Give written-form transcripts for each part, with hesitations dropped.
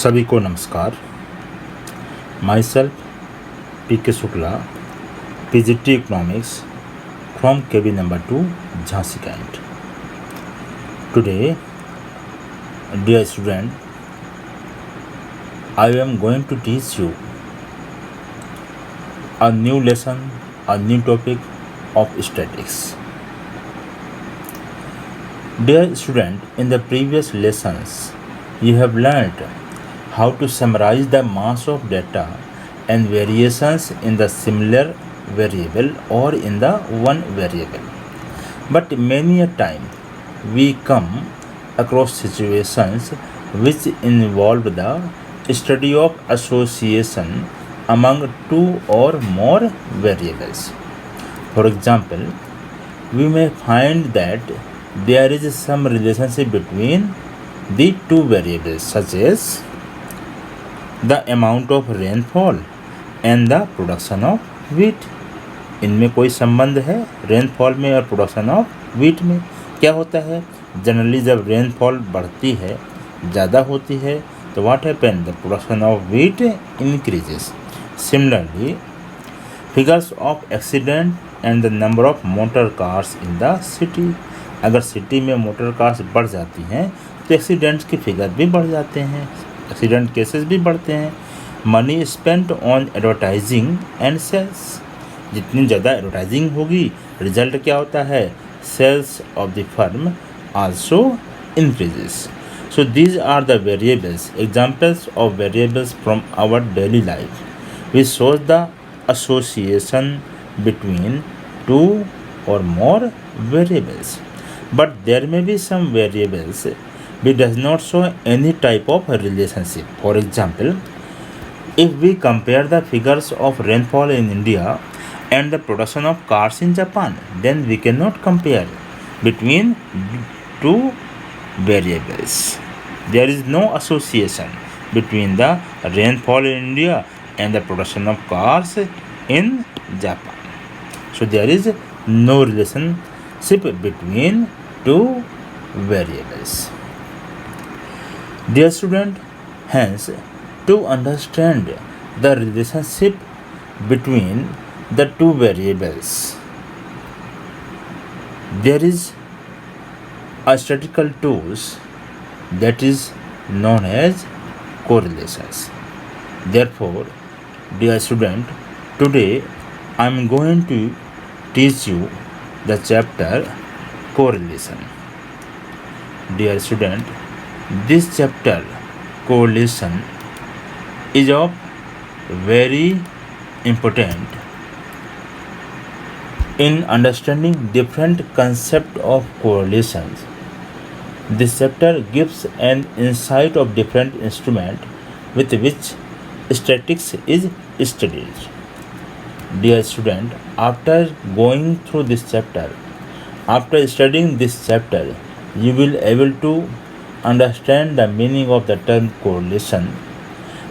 सभी को नमस्कार। My self P K Shukla, PGT economics from KB number 2, Jhansi Cantt. Today, dear student, I am going to teach you a new lesson, a new topic of statistics. Dear student, in the previous lessons, you have learned how to summarize the mass of data and variations in the similar variable or in the one variable. But many a time we come across situations which involve the study of association among two or more variables. For example, we may find that there is some relationship between the two variables, such as the amount of rainfall and the production of wheat. इनमें कोई संबंध है rainfall में और production of wheat में। क्या होता है, जनरली जब रेनफॉल बढ़ती है, ज़्यादा होती है, तो what happen, the production of wheat increases. Similarly, figures of accident and the number of motor cars in the city. अगर सिटी में मोटर कार्स बढ़ जाती हैं तो एक्सीडेंट्स की फिगर भी बढ़ जाते हैं, एक्सीडेंट केसेस भी बढ़ते हैं। Money spent on advertising and sales. जितनी ज़्यादा एडवर्टाइजिंग होगी, रिजल्ट क्या होता है, sales of the firm also increases. So these are the variables, examples of variables from our daily life which shows the association between two or more variables. But there may be some variables which does not show any type of relationship. For example, if we compare the figures of rainfall in India and the production of cars in Japan, then we cannot compare between two variables. There is no association between the rainfall in India and the production of cars in Japan. So there is no relationship between two variables. Dear student, hence to understand the relationship between the two variables, there is a statistical tools that is known as correlations. Therefore, dear student, today I am going to teach you the chapter correlation. Dear student, this chapter correlation is of very important in understanding different concept of correlations. This chapter gives an insight of different instrument with which statistics is studied. Dear student, after going through this chapter, after studying this chapter, you will able to understand the meaning of the term correlation.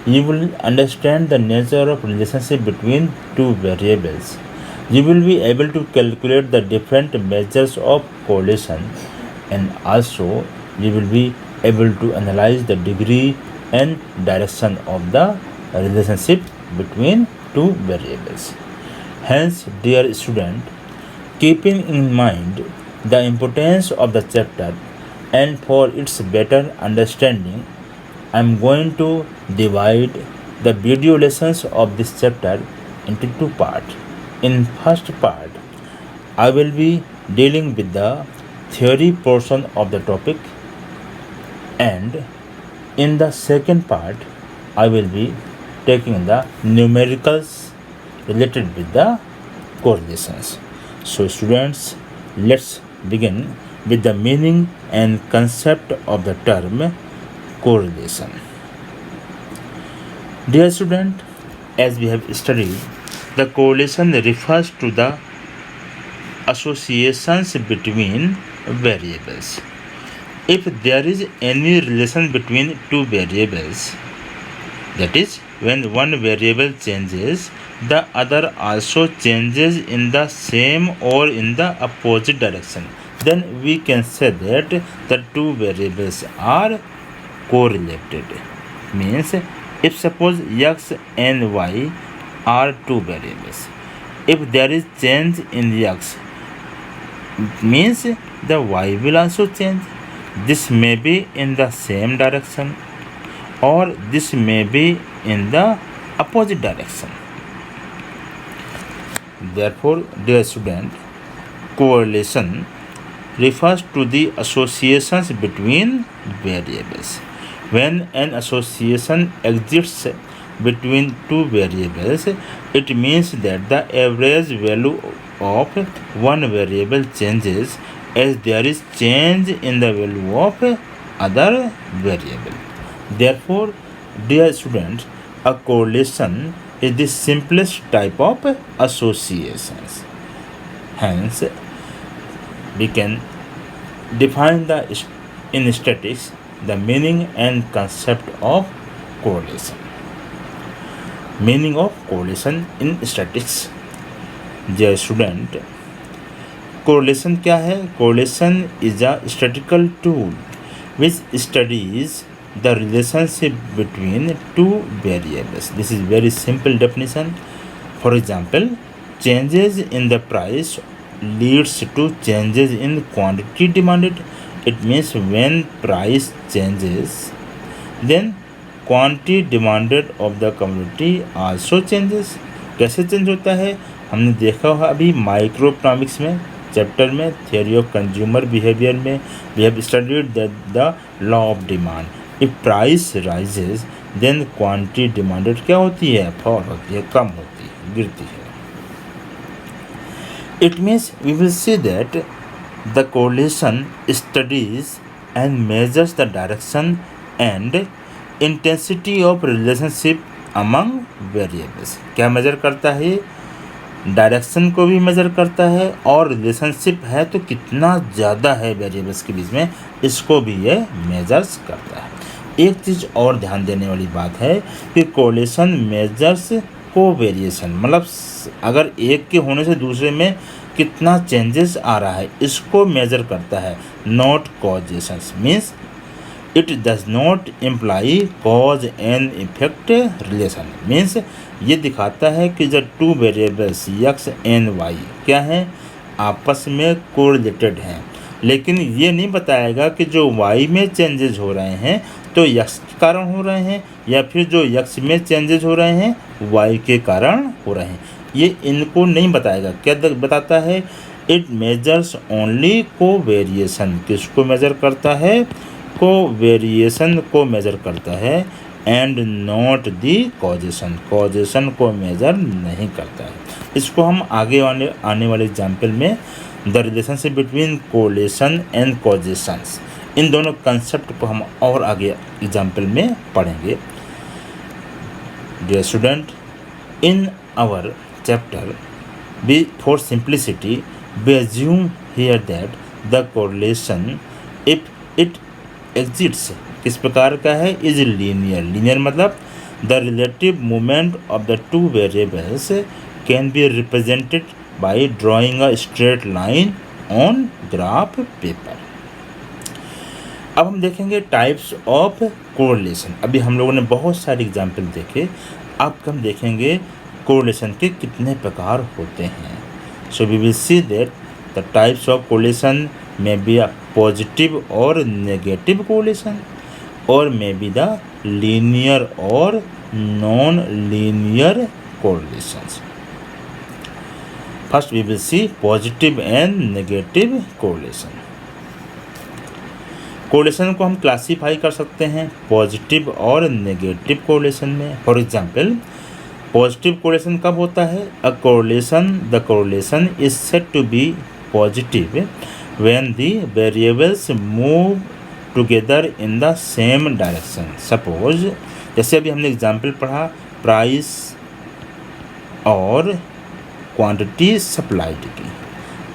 You will understand the nature of relationship between two variables. You will be able to calculate the different measures of correlation, and also you will be able to analyze the degree and direction of the relationship between two variables. Hence, dear student, keeping in mind the importance of the chapter and for its better understanding, I am going to divide the video lessons of this chapter into two parts. In first part, I will be dealing with the theory portion of the topic, and in the second part, I will be taking the numericals related with the correlations. So students, let's begin with the meaning and concept of the term correlation. Dear student, as we have studied, the correlation refers to the associations between variables. If there is any relation between two variables, that is, when one variable changes, the other also changes in the same or in the opposite direction, then we can say that the two variables are correlated. means if suppose x and y are two variables, if there is change in the x, means the y will also change. This may be in the same direction or this may be in the opposite direction. Therefore, dear student, correlation refers to the associations between variables. When an association exists between two variables, it means that the average value of one variable changes as there is change in the value of other variable. Therefore, dear students, a correlation is the simplest type of associations. Hence, we can define in statistics the meaning and concept of correlation. Meaning of correlation in statistics. Dear student, correlation क्या है? Correlation is a statistical tool which studies the relationship between two variables. This is very simple definition. For example, changes in the price leads to changes in quantity demanded. It means when price changes, then quantity demanded of the commodity also changes. कैसे change होता है? हमने देखा होगा अभी micro economics में chapter में theory of consumer behaviour में we have studied the law of demand. If price rises then quantity demanded क्या होती है? फॉल होती है, कम होती है, गिरती है. It means we will see that the correlation studies and measures the direction and intensity of relationship among variables. क्या मेजर करता है? डायरेक्शन को भी मेजर करता है और रिलेशनशिप है तो कितना ज़्यादा है वेरिएबल्स के बीच में, इसको भी ये मेजर्स करता है. एक चीज़ और ध्यान देने वाली बात है कि कोरिलेशन मेजर्स कोवेरिएशन, मतलब अगर एक के होने से दूसरे में कितना चेंजेस आ रहा है इसको मेजर करता है. Not causations means it does not imply cause and effect relation. Means ये दिखाता है कि जब two variables x and y क्या हैं, आपस में कोरिलेटेड हैं, लेकिन ये नहीं बताएगा कि जो वाई में चेंजेस हो रहे हैं तो यक्स के कारण हो रहे हैं या फिर जो यक्स में चेंजेस हो रहे हैं वाई के कारण हो रहे हैं. ये इनको नहीं बताएगा. क्या बताता है? It measures only covariation. किसको मेजर करता है? कोवेरिएशन को मेजर करता है and not the causation. Causation को मेजर नहीं करता है. इसको हम आगे आने वाले एग्जाम्पल में the relationship between correlation and causations, इन दोनों कंसेप्ट को हम और आगे एग्जाम्पल में पढ़ेंगे. Dear student, in our chapter be for simplicity we assume here that the correlation if it exists किस प्रकार का है? is linear. linear मतलब the relative movement of the two variables can be represented by drawing a straight line on graph paper. अब हम देखेंगे types of correlation. अभी हम लोगों ने बहुत सारे एग्जाम्पल देखे, अब हम देखेंगे कोरिलेशन के कितने प्रकार होते हैं. So we will see that the types of correlation may be a positive or negative correlation or may be the linear or non-linear correlations. First we will see positive and negative correlation. Correlation को हम classify कर सकते हैं positive और negative correlation में. For example, positive correlation कब होता है? The correlation is said to be positive when the variables move together in the same direction. Suppose जैसे अभी हमने एग्जांपल पढ़ा प्राइस और क्वांटिटी सप्लाइड की.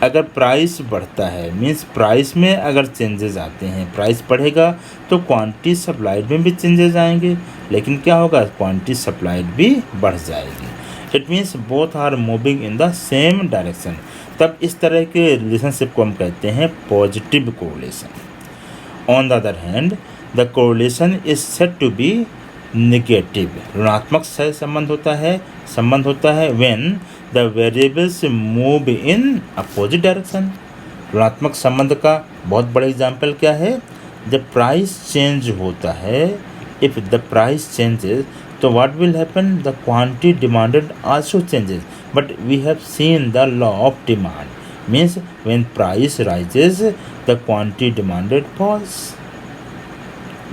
अगर प्राइस बढ़ता है मीन्स प्राइस में अगर चेंजेस आते हैं, प्राइस बढ़ेगा तो क्वांटिटी सप्लाइड में भी चेंजेस आएंगे, लेकिन क्या होगा? क्वांटिटी सप्लाइड भी बढ़ जाएगी. It means both are moving in the same direction. तब इस तरह के रिलेशनशिप को हम कहते हैं positive correlation. On the other hand the correlation is said to be negative, ऋणात्मक सह संबंध होता है when the variables move in opposite direction. ऋणात्मक संबंध का बहुत बड़ा एग्जाम्पल क्या है? जब प्राइस चेंज होता है, इफ द प्राइस चेंजेस, तो what will happen? The quantity demanded also changes, but we have seen the law of demand, means when price rises the quantity demanded falls.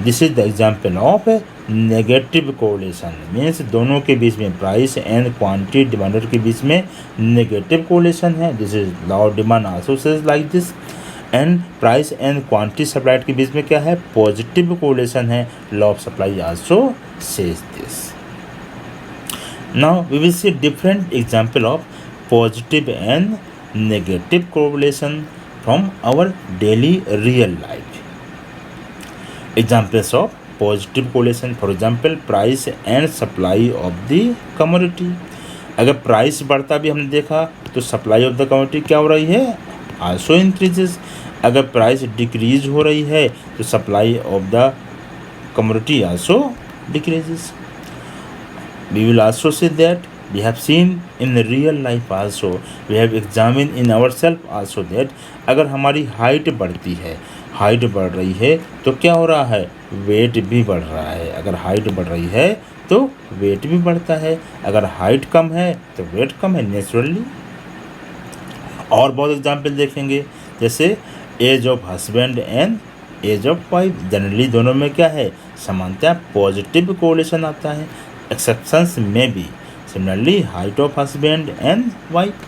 This is the example of negative correlation, means दोनों के बीच में, price and quantity demanded के बीच में negative correlation है। This is law of demand also says like this. And price and quantity supplied के बीच में क्या है? पॉजिटिव कोरिलेशन है। Law of supply also says this. Now we will see different example of positive and negative correlation from our daily real life. Examples of positive correlation, for example, price and supply of the commodity. अगर price बढ़ता भी हमने देखा तो supply of the commodity क्या हो रही है? Also increases. अगर प्राइस डिक्रीज हो रही है तो supply of the commodity also decreases. We will also say that we have seen in real life also, we have examined in ourselves also that अगर हमारी हाइट बढ़ती है, हाइट बढ़ रही है तो क्या हो रहा है? वेट भी बढ़ रहा है। अगर हाइट बढ़ रही है तो वेट भी बढ़ता है। अगर हाइट कम है तो वेट कम है नेचुरली। और बहुत एग्जाम्पल देखेंगे, जैसे age of husband and age of wife. Generally दोनों में क्या है? समानता, पॉजिटिव कोरिलेशन आता है। एक्सेप्शंस में भी, similarly height of husband and wife.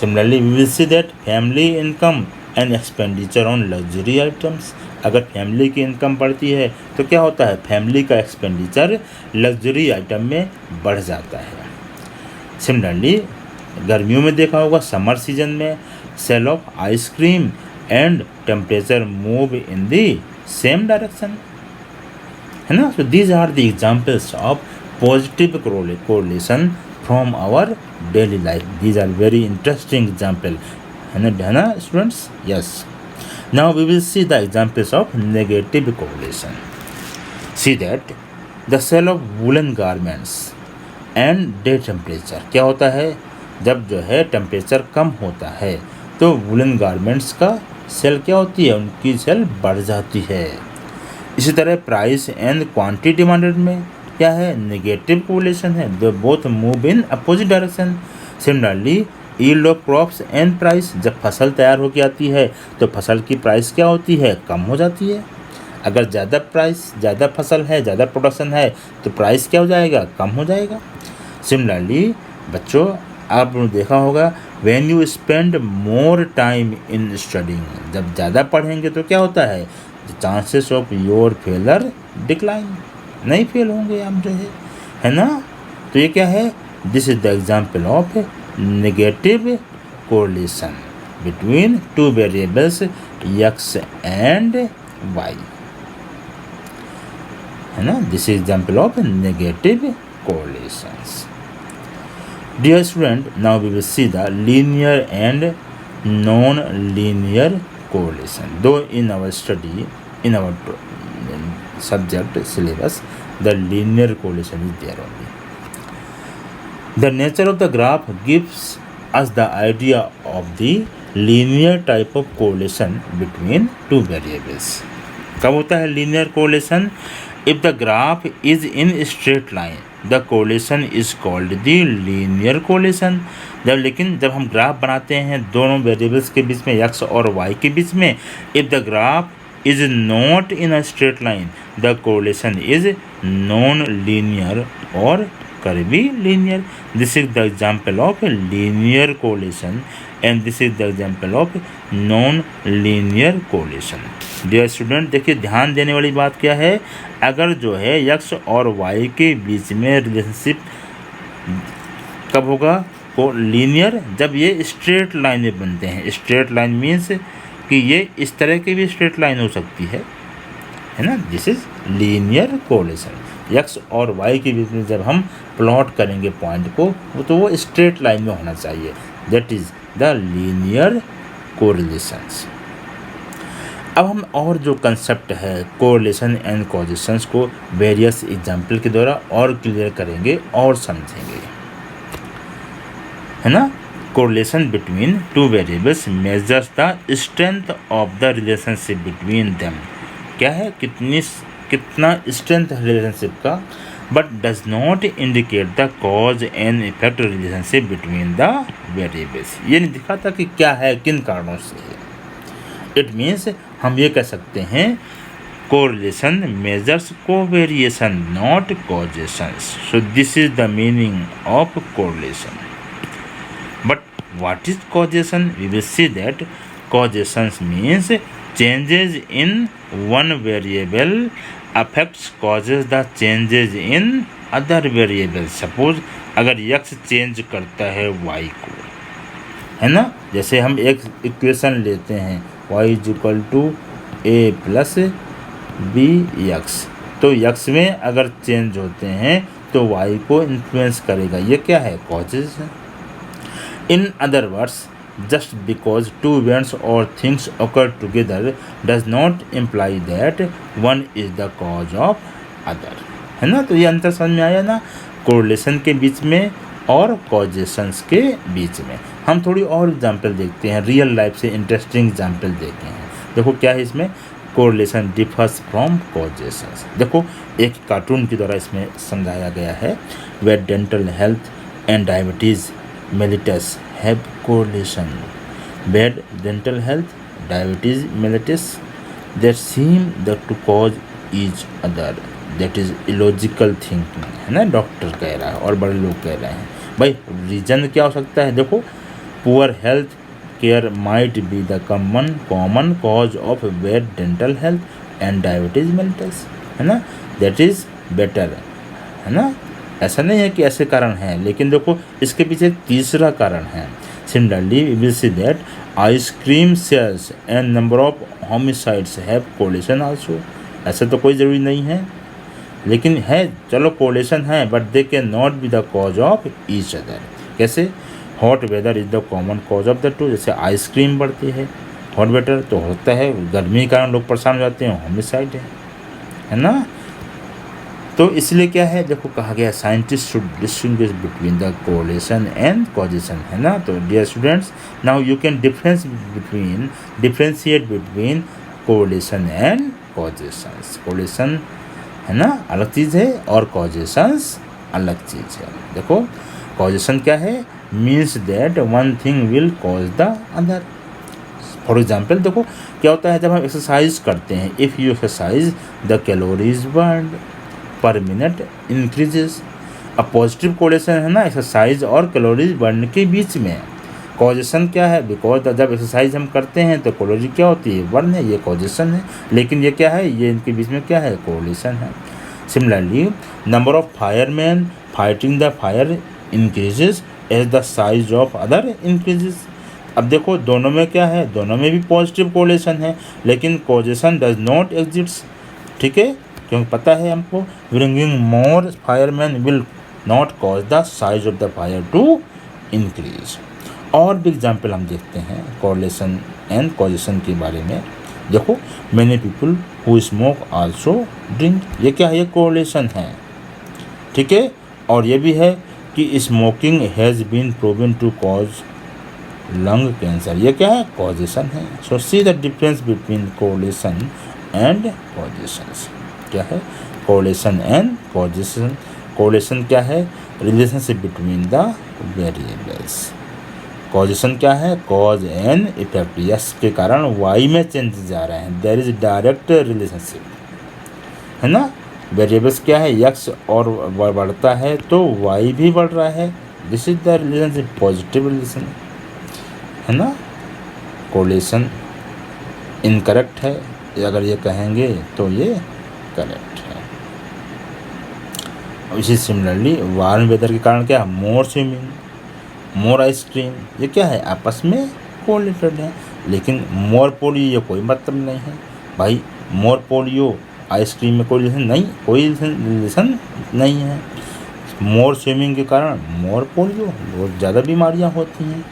Similarly we will see that family income and expenditure on luxury items. अगर फैमिली की इनकम बढ़ती है तो क्या होता है? फैमिली का एक्सपेंडिचर लग्जरी आइटम में बढ़ जाता है। सिमिलरली गर्मियों में देखा होगा, समर सीजन में sale of ice cream and temperature move in the same direction, है ना। So these are the examples of positive correlation from our daily life. These are very interesting example, है ना students? Yes. Now we will see the examples of negative correlation. See that the sale of woollen garments and day temperature. क्या होता है? जब जो है temperature कम होता है तो वूलन गारमेंट्स का सेल क्या होती है? उनकी सेल बढ़ जाती है। इसी तरह प्राइस एंड क्वांटिटी डिमांडेड में क्या है? नेगेटिव कोरिलेशन है। They both move in opposite direction. Similarly yield of crops and price, जब फसल तैयार होकर आती है तो फसल की प्राइस क्या होती है? कम हो जाती है। अगर ज़्यादा फसल है, ज़्यादा प्रोडक्शन है तो प्राइस क्या हो जाएगा? कम हो जाएगा। सिमिलरली बच्चों, आपने देखा होगा, when you spend more time in studying, जब ज़्यादा पढ़ेंगे तो क्या होता है? Chances of your failure decline, नहीं फेल होंगे आप जो है ना। तो ये क्या है? This is the example of negative correlation between two variables x and y, है ना। This is example of negative correlations. Dear student, now we will see the linear and non-linear correlation. Though in our study, in our subject syllabus, the linear correlation is there only. The nature of the graph gives us the idea of the linear type of correlation between two variables. कब होता है linear correlation? If the graph is in a straight line, the correlation is called the linear correlation. जब हम graph बनाते हैं दोनों variables के बीच में, x और y के बीच में, if the graph is not in a straight line, the correlation is non-linear or curvilinear. This is the example of linear correlation and this is the example of non-linear correlation. Dear student, देखिए ध्यान देने वाली बात क्या है? अगर जो है x और y के बीच में रिलेशनशिप कब होगा? को लीनियर, जब ये स्ट्रेट लाइन में बनते हैं। स्ट्रेट लाइन मीन्स कि ये इस तरह की भी स्ट्रेट लाइन हो सकती है ना। This is linear correlation. x और y के बीच में जब हम प्लॉट करेंगे पॉइंट को, तो वो स्ट्रेट लाइन में होना चाहिए। That is the linear correlations. अब हम और जो कंसेप्ट है कोरिलेशन एंड कॉजेशंस को वेरियस एग्जाम्पल के द्वारा और क्लियर करेंगे और समझेंगे, है ना। Correlation between two variables measures the strength of the relationship between them. क्या है, कितना स्ट्रेंथ है रिलेशनशिप का, but does not indicate the cause and effect relationship between the variables. ये नहीं दिखाता कि क्या है, किन कारणों से है। इट मीन्स हम ये कह सकते हैं correlation measures covariation not causations. So this is the meaning of correlation. But what is causation? We will see that causations means changes in one variable affects causes the changes in other variables. Suppose अगर x change करता है y को, है ना, जैसे हम एक equation लेते हैं y = a + bx, तो x में अगर चेंज होते हैं तो y को इन्फ्लुएंस करेगा। ये क्या है, कॉजेज है। In other words, just because two events or things occur together does not imply that one is the cause of other, है ना। तो ये अंतर समझ में आया ना, कोरिलेशन के बीच में और कॉजेशंस के बीच में। हम थोड़ी और एग्जांपल देखते हैं, रियल लाइफ से इंटरेस्टिंग एग्जांपल देखते हैं। देखो क्या है इसमें, कोरिलेशन डिफर्स फ्रॉम कॉजेशंस। देखो एक कार्टून के द्वारा इसमें समझाया गया है, where dental health and diabetes mellitus have correlation. Bad dental health, diabetes mellitus, that seem to cause each other. That is illogical thinking, है ना, डॉक्टर कह रहा है और बड़े लोग कह रहे हैं। भाई रीजन क्या हो सकता है, देखो poor health care might be the common cause of bad dental health and diabetes mellitus, है ना, दैट इज बेटर, है ना। ऐसा नहीं है कि ऐसे कारण हैं, लेकिन देखो इसके पीछे एक तीसरा कारण है। Similarly we will see that ice cream sales and number of homicides have correlation also. ऐसा तो कोई ज़रूरी नहीं है, लेकिन है, चलो कोरिलेशन है, but they can not be the cause of each other. कैसे, hot weather is the common cause of the two. जैसे आइसक्रीम बढ़ती है, हॉट वेदर तो होता है, गर्मी के कारण लोग परेशान हो जाते हैं, होमिसाइड है ना। तो इसलिए क्या है, देखो कहा गया scientist should distinguish between the correlation and causation, है ना। तो dear students, now you can differentiate between correlation and causations. Correlation, है ना, अलग चीज़ है और कॉजेशंस अलग चीज़ है। देखो कॉजेशन क्या है, means that one thing will cause the other. For example देखो क्या होता है जब हम एक्सरसाइज करते हैं, if you exercise the calories burned पर मिनट इंक्रीजेस। अब पॉजिटिव कोरिलेशन है ना एक्सरसाइज और कैलोरीज बर्न के बीच में। कॉजेशन क्या है, बिकॉज जब एक्सरसाइज हम करते हैं तो कैलोरी क्या होती है, बर्न है, ये कॉजेशन है। लेकिन ये क्या है, ये इनके बीच में क्या है, कोरिलेशन है। Similarly number of fireman fighting the fire increases as the size of other increases. अब देखो दोनों में क्या है, दोनों में भी पॉजिटिव कोरिलेशन है, लेकिन कॉजेशन डज नॉट एग्जिस्ट, ठीक है, क्योंकि पता है हमको bringing more fireman will not cause the size of the fire to increase. और भी एग्जाम्पल हम देखते हैं कोरिलेशन एंड कॉजेशन के बारे में। देखो many people who smoke also drink, ये क्या है, ये कोरिलेशन है, ठीक है। और ये भी है कि smoking has been proven to cause lung cancer, ये क्या है, कॉजेशन है। So see the difference between correlation and causations. क्या है, कोरिलेशन एंड कॉजेशन। कोरिलेशन क्या है, relationship between the variables. Causation क्या है, कॉज एंड इफेक्ट, यस के कारण वाई में चेंजेस आ रहे हैं, देयर इज डायरेक्ट रिलेशनशिप, है ना। वेरिएबल्स क्या है, यक्स और बढ़ता है तो वाई भी बढ़ रहा है, this is the relationship, positive relation, है ना। कोरिलेशन इनकरेक्ट है, अगर ये कहेंगे तो ये करेक्ट है। इसी सिमिलरली वार्म वेदर के कारण क्या, मोर स्विमिंग, मोर आइसक्रीम, ये क्या है, आपस में कोरिलेटेड है। लेकिन मोर पोलियो ये कोई मतलब नहीं है भाई, मोर पोलियो आइसक्रीम में कोई रिलेशन नहीं, कोई रिलेशन नहीं है। मोर स्विमिंग के कारण मोर पोलियो, बहुत ज़्यादा बीमारियाँ होती हैं,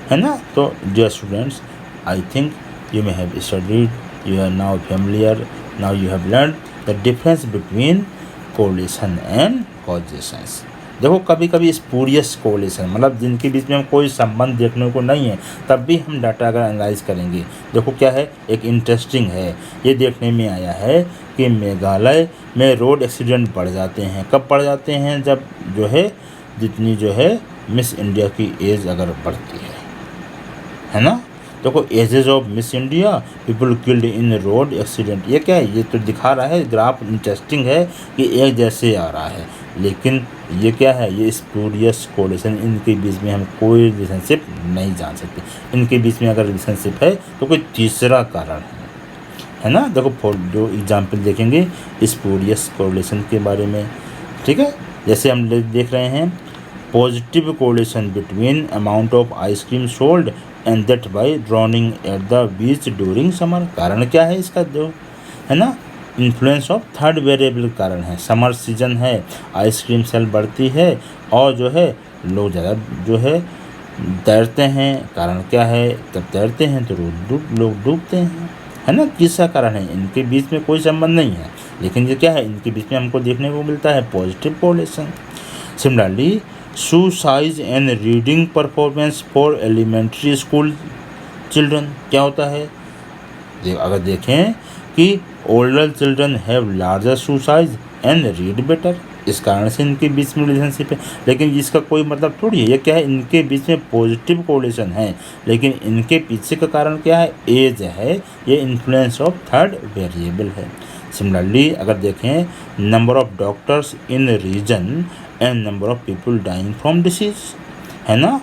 है ना। तो dear students, I think you may have studied you are now familiar, now you have learned the difference between correlation and causations. देखो कभी कभी स्पूरियस कोरिलेशन मतलब जिनके बीच में हम कोई संबंध देखने को नहीं है तब भी हम डाटा अगर एनालाइज करेंगे। देखो क्या है, एक इंटरेस्टिंग है, ये देखने में आया है कि मेघालय में रोड एक्सीडेंट बढ़ जाते हैं। कब बढ़ जाते हैं? जब जो है जितनी जो है मिस इंडिया की एज अगर बढ़ती है ना। देखो edges of miss India, people killed in road accident, ये क्या है? ये तो दिखा रहा है ग्राफ, इंटरेस्टिंग है कि एक जैसे आ रहा है, लेकिन ये क्या है? ये स्पूरियस कोरिलेशन, इनके बीच में हम कोई रिलेशनशिप नहीं जान सकते। इनके बीच में अगर रिलेशनशिप है तो कोई तीसरा कारण है ना। देखो जो एग्जाम्पल देखेंगे स्पूरियस कोरिलेशन के बारे में, ठीक है। जैसे हम देख रहे हैं positive correlation between amount of ice cream sold and that bye drowning at the beach during summer. कारण क्या है इसका? जो है ना, इन्फ्लुएंस ऑफ थर्ड वेरिएबल कारण है। समर सीजन है, आइसक्रीम सेल बढ़ती है और जो है लोग ज़्यादा जो है तैरते हैं। कारण क्या है? तब तैरते हैं तो लोग डूबते हैं, है ना। तीसरा कारण है, इनके बीच में कोई संबंध नहीं है, लेकिन ये क्या है? इनके बीच में हमको देखने को मिलता है positive correlation. Similarly shoe size and reading performance for elementary school children, क्या होता है? अगर देखें कि older children have larger shoe size and read better, इस कारण से इनके बीच में रिलेशनशिप है, लेकिन इसका कोई मतलब थोड़ी है। ये क्या है? इनके बीच में पॉजिटिव कोरिलेशन है, लेकिन इनके पीछे का कारण क्या है? एज है, ये इन्फ्लुएंस ऑफ थर्ड वेरिएबल है। सिमिलरली अगर देखें number of doctors in region and number of people dying from disease, है ना।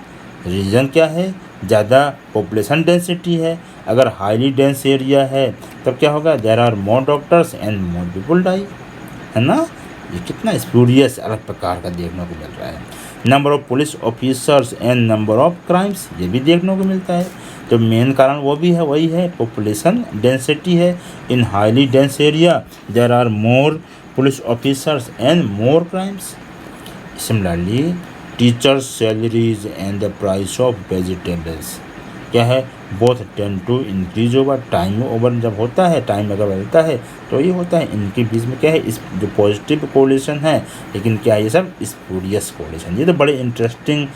रीजन क्या है? ज़्यादा पॉपुलेशन डेंसिटी है। अगर हाईली डेंस एरिया है तब क्या होगा? There are more doctors and more people die, है ना। ये कितना स्पूरियस अलग प्रकार का देखने को मिल रहा है। Number of police officers and number of crimes, ये भी देखने को मिलता है। तो मेन कारण वो भी है, वही है, पॉपुलेशन डेंसिटी है। In highly dense area there are more police officers and more crimes. Similarly teachers salaries and the price of vegetables, क्या है? Both tend to increase over time. Over जब होता है, टाइम अगर बढ़ता है तो ये होता है। इनके बीच में क्या है? इस जो पॉजिटिव कोरिलेशन है, लेकिन क्या है? ये सब स्पूरियस कोरिलेशन। ये तो बड़े इंटरेस्टिंग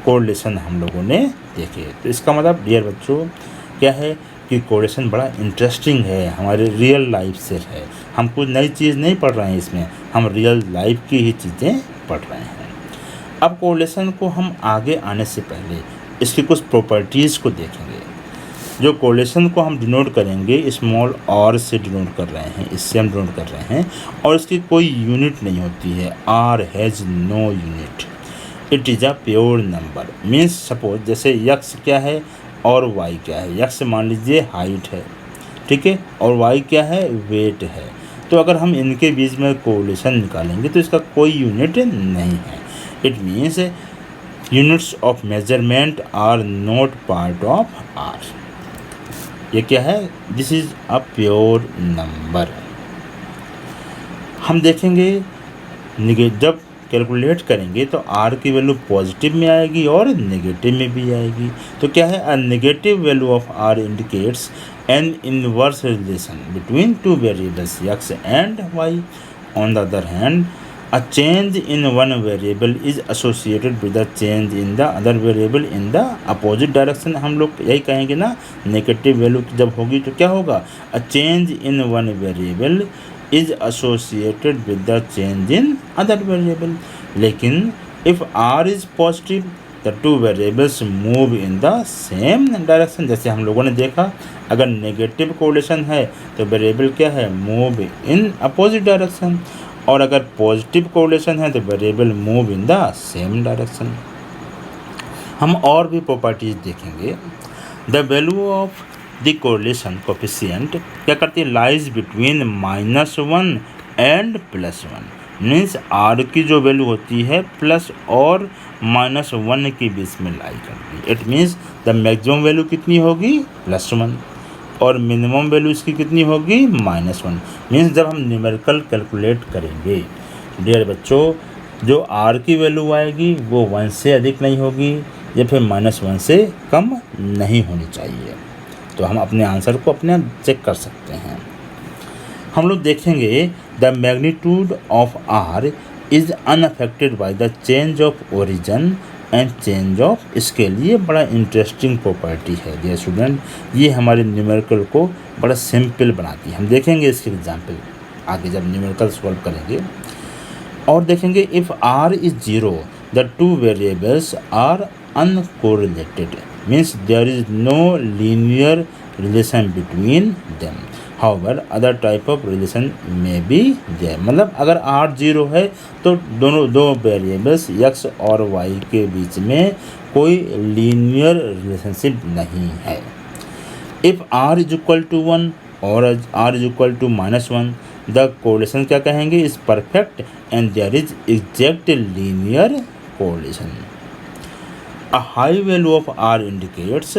कोरिलेशन हम लोगों ने देखे। तो इसका मतलब डियर बच्चों क्या है कि कोरिलेशन बड़ा इंटरेस्टिंग है, हमारे रियल लाइफ से है। हम कुछ नई चीज़ नहीं पढ़ रहे हैं इसमें, हम रियल लाइफ की ही चीज़ें पढ़ रहे हैं। अब कोरिलेशन को हम आगे आने से पहले इसकी कुछ प्रॉपर्टीज़ को देखेंगे। जो कोरिलेशन को हम डिनोट करेंगे स्मॉल आर से डिनोट कर रहे हैं, इससे हम डिनोट कर रहे हैं, और इसकी कोई यूनिट नहीं होती है। R has no unit, it is a pure number. Means suppose जैसे यक्स क्या है और वाई क्या है। यक्स मान लीजिए हाइट है, ठीक है, और वाई क्या है? वेट है। तो अगर हम इनके बीच में कोरिलेशन निकालेंगे तो इसका कोई यूनिट नहीं है। It means units of measurement are not part of r. ये क्या है? This is a pure number. हम देखेंगे जब कैलकुलेट करेंगे तो आर की वैल्यू पॉजिटिव में आएगी और नेगेटिव में भी आएगी। तो क्या है? A negative value of r indicates an inverse relation between two variables x and y. On the other hand, a change in one variable is associated with the change in the other variable in the opposite direction. हम लोग यही कहेंगे ना, negative value जब होगी तो क्या होगा? a change in one variable is associated with the change in other variable. लेकिन if r is positive the two variables move in the same direction. जैसे हम लोगों ने देखा, अगर नेगेटिव कोरिलेशन है तो वेरिएबल क्या है? मूव इन अपोजिट डायरेक्शन, और अगर पॉजिटिव कोरिलेशन है तो variable move in the same direction. हम और भी प्रॉपर्टीज देखेंगे। The value of the correlation coefficient क्या करती है? Lies between -1 and +1। Means r की जो वैल्यू होती है प्लस और -1 के बीच में लाई करती है। It means the maximum value कितनी होगी? +1, और मिनिमम वैल्यू इसकी कितनी होगी? -1। मीन्स जब हम न्यूमेरिकल कैलकुलेट करेंगे डियर बच्चों, जो आर की वैल्यू आएगी वो 1 से अधिक नहीं होगी या फिर -1 से कम नहीं होनी चाहिए। तो हम अपने आंसर को अपने चेक कर सकते हैं। हम लोग देखेंगे the magnitude of r is unaffected by the change of origin and change of scale. ये बड़ा इंटरेस्टिंग प्रॉपर्टी है डियर स्टूडेंट, ये हमारे न्यूमेरिकल को बड़ा सिंपल बनाती है। हम देखेंगे इसके एग्जाम्पल आगे जब न्यूमेरिकल सॉल्व करेंगे। और देखेंगे if r is zero the two variables are uncorrelated, means there is no linear relation between them, however other type of relation may be there. मतलब अगर आर जीरो है तो दो वेरिएबल्स एक्स और Y के बीच में कोई लीनियर रिलेशनशिप नहीं है। If r is equal to 1 और r is equal to -1, the correlation क्या कहेंगे, is perfect and there is exact linear correlation. A high value of r indicates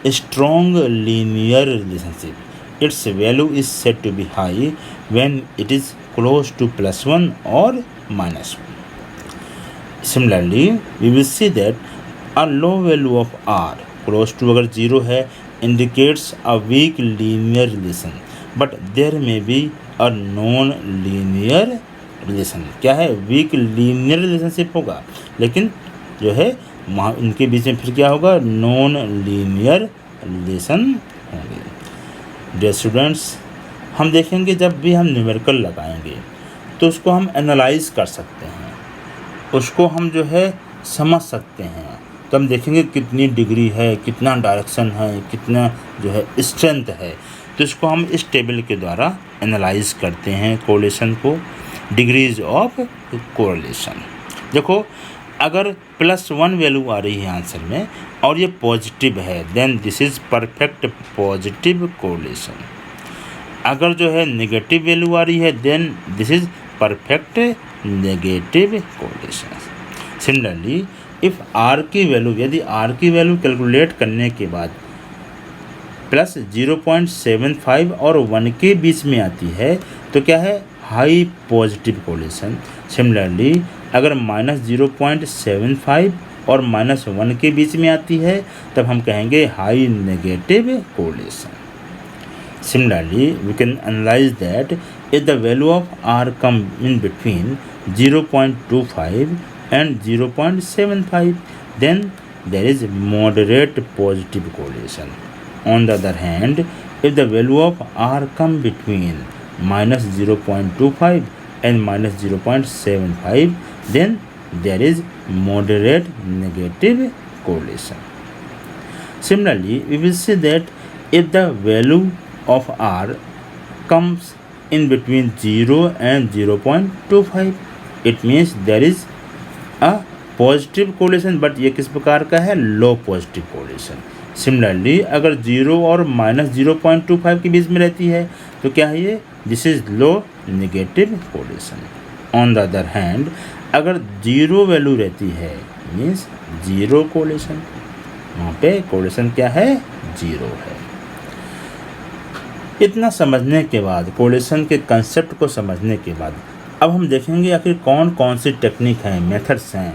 a strong linear relationship. Its value is said to be high when it is close to +1 or -1. Similarly, we will see that a low value of r close to अगर 0 है indicates a weak linear relation, but there may be a non-linear relation. क्या है, weak linear relationship होगा, लेकिन जो है वहाँ इनके बीच में फिर क्या होगा, नॉन लीनियर रिलेशन होंगे। डियर स्टूडेंट्स, हम देखेंगे जब भी हम न्यूमेरिकल लगाएंगे तो उसको हम एनालाइज कर सकते हैं, उसको हम जो है समझ सकते हैं। तो हम देखेंगे कितनी डिग्री है, कितना डायरेक्शन है, कितना जो है स्ट्रेंथ है, तो इसको हम इस टेबल के द्वारा एनालाइज करते हैं कोरिलेशन को, डिग्रीज ऑफ कोरिलेशन। देखो अगर +1 वैल्यू आ रही है आंसर में और ये पॉजिटिव है, then this is perfect positive correlation. अगर जो है नेगेटिव वैल्यू आ रही है, then this is perfect negative correlation. Similarly if r की वैल्यू, यदि आर की वैल्यू कैलकुलेट करने के बाद +0.75 और 1 के बीच में आती है तो क्या है, हाई पॉजिटिव कोरिलेशन। सिमिलरली अगर -0.75 और -1 के बीच में आती है तब हम कहेंगे high negative correlation. Similarly we can analyse that if the value of r come in between 0.25 and 0.75, then there is moderate positive correlation. On the other hand if the value of r come between -0.25 and -0.75, then there is moderate negative correlation. Similarly, we will see that if the value of r comes in between 0 and 0.25, it means there is a positive correlation, but ये किस प्रकार का है, low positive correlation. Similarly, अगर 0 और -0.25 के बीच में रहती है तो क्या है ये, this is low negative correlation. On the other hand अगर 0 वैल्यू रहती है मीन्स 0 कोरिलेशन, वहाँ पे कोरिलेशन क्या है, 0 है। इतना समझने के बाद, कोरिलेशन के कंसेप्ट को समझने के बाद अब हम देखेंगे आखिर कौन कौन सी टेक्निक हैं, मेथड्स हैं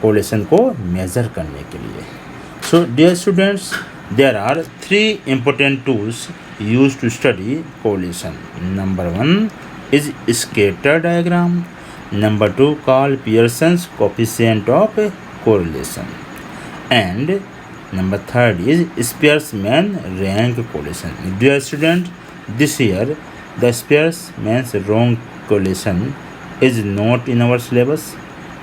कोरिलेशन को मेज़र करने के लिए। So dear students, there are 3 important tools used to study correlation. Number 1 is scatter diagram. Number 2 called Pearson's coefficient of correlation. And number 3rd is Spearman rank correlation. Dear student, this year the Spearman rank correlation is not in our syllabus,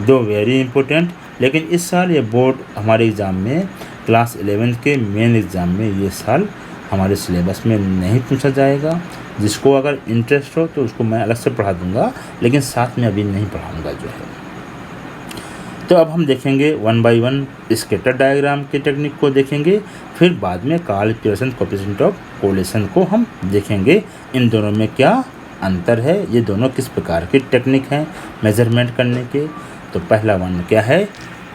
though very important. लेकिन इस साल ये board हमारे exam में class 11 के main exam में ये साल हमारे सिलेबस में नहीं पूछा जाएगा। जिसको अगर इंटरेस्ट हो तो उसको मैं अलग से पढ़ा दूंगा, लेकिन साथ में अभी नहीं पढ़ाऊंगा जो है। तो अब हम देखेंगे 1 by 1 स्कैटर डायग्राम के टेक्निक को देखेंगे, फिर बाद में Karl Pearson coefficient of correlation को हम देखेंगे। इन दोनों में क्या अंतर है, ये दोनों किस प्रकार की टेक्निक हैं मेजरमेंट करने के। तो पहला वन क्या है,